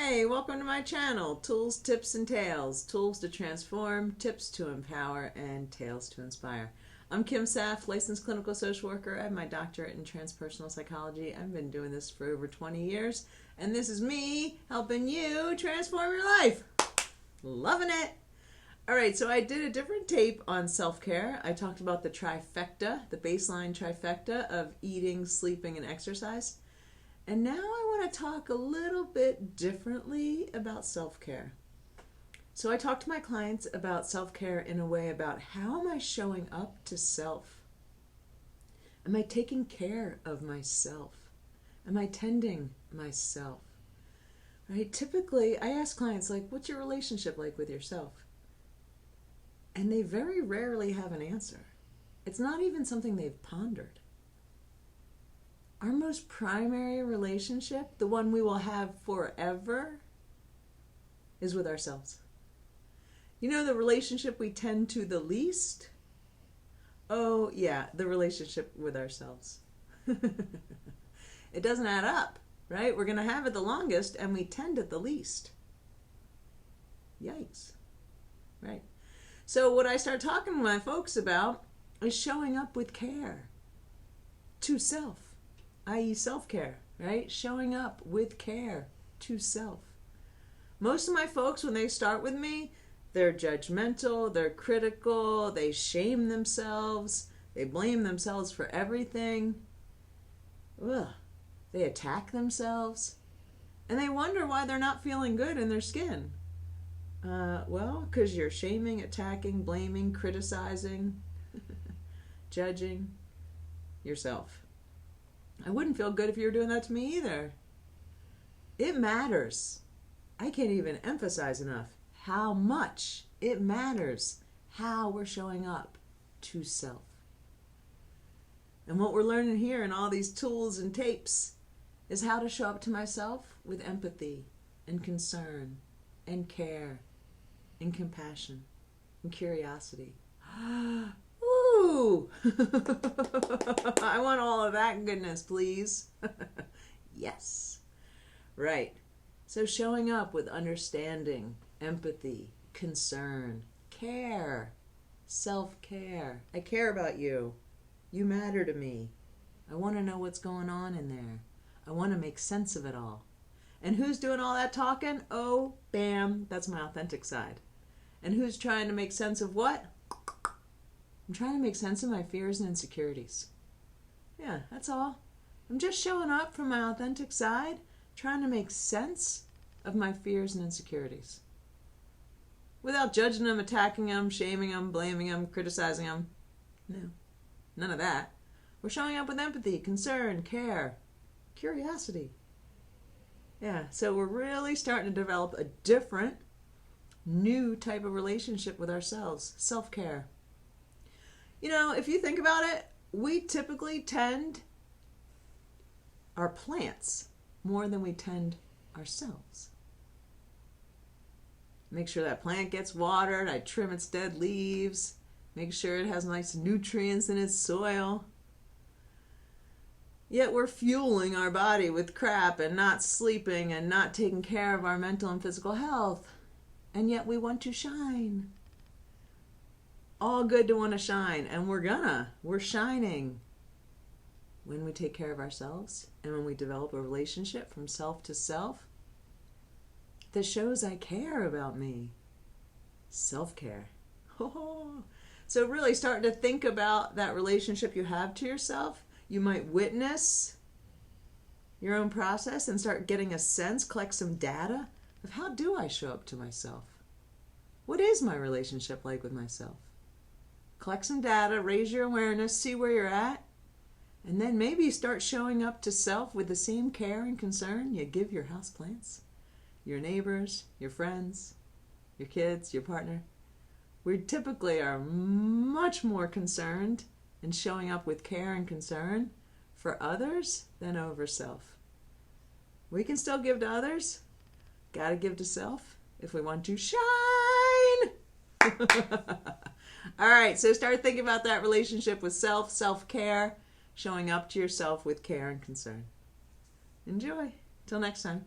Hey, welcome to my channel, Tools, Tips, and Tales. Tools to transform, tips to empower, and tales to inspire. I'm Kim Saff, licensed clinical social worker. I have my doctorate in transpersonal psychology. I've been doing this for over 20 years, and this is me helping you transform your life. Loving it. All right, so I did a different tape on self-care. I talked about the trifecta, the baseline trifecta of eating, sleeping, and exercise. And now I want to talk a little bit differently about self-care. So I talk to my clients about self-care in a way about how am I showing up to self? Am I taking care of myself? Am I tending myself? Right? Typically, I ask clients, like, what's your relationship like with yourself? And they very rarely have an answer. It's not even something they've pondered. Our most primary relationship, the one we will have forever, is with ourselves. You know the relationship we tend to the least? Oh, yeah, the relationship with ourselves. It doesn't add up, right? We're going to have it the longest, and we tend it the least. Yikes. Right. So what I start talking to my folks about is showing up with care to self. i.e. self-care, right? Showing up with care to self. Most of my folks, when they start with me, they're judgmental, they're critical, they shame themselves, they blame themselves for everything. Ugh. They attack themselves, and they wonder why they're not feeling good in their skin. Well, because you're shaming, attacking, blaming, criticizing, judging yourself. I wouldn't feel good if you were doing that to me either. It matters. I can't even emphasize enough how much it matters how we're showing up to self. And what we're learning here in all these tools and tapes is how to show up to myself with empathy and concern and care and compassion and curiosity. Ooh! I want all of that goodness, please. Yes. Right. So showing up with understanding, empathy, concern, care, self-care. I care about you. You matter to me. I want to know what's going on in there. I want to make sense of it all. And who's doing all that talking? Oh, bam, that's my authentic side. And who's trying to make sense of what? I'm trying to make sense of my fears and insecurities. Yeah, that's all. I'm just showing up from my authentic side, trying to make sense of my fears and insecurities. Without judging them, attacking them, shaming them, blaming them, criticizing them. No, none of that. We're showing up with empathy, concern, care, curiosity. Yeah, so we're really starting to develop a different, new type of relationship with ourselves, self-care. You know, if you think about it, we typically tend our plants more than we tend ourselves. Make sure that plant gets watered. I trim its dead leaves. Make sure it has nice nutrients in its soil. Yet we're fueling our body with crap and not sleeping and not taking care of our mental and physical health. And yet we want to shine. All good to want to shine, and we're shining when we take care of ourselves and when we develop a relationship from self to self that shows I care about me. Self-care. So really starting to think about that relationship you have to yourself. You might witness your own process and start getting a sense, collect some data of how do I show up to myself? What is my relationship like with myself? Collect some data, raise your awareness, see where you're at, and then maybe start showing up to self with the same care and concern you give your houseplants, your neighbors, your friends, your kids, your partner. We typically are much more concerned and showing up with care and concern for others than over self. We can still give to others, gotta give to self if we want to shine. All right, so start thinking about that relationship with self, self-care, showing up to yourself with care and concern. Enjoy. Till next time.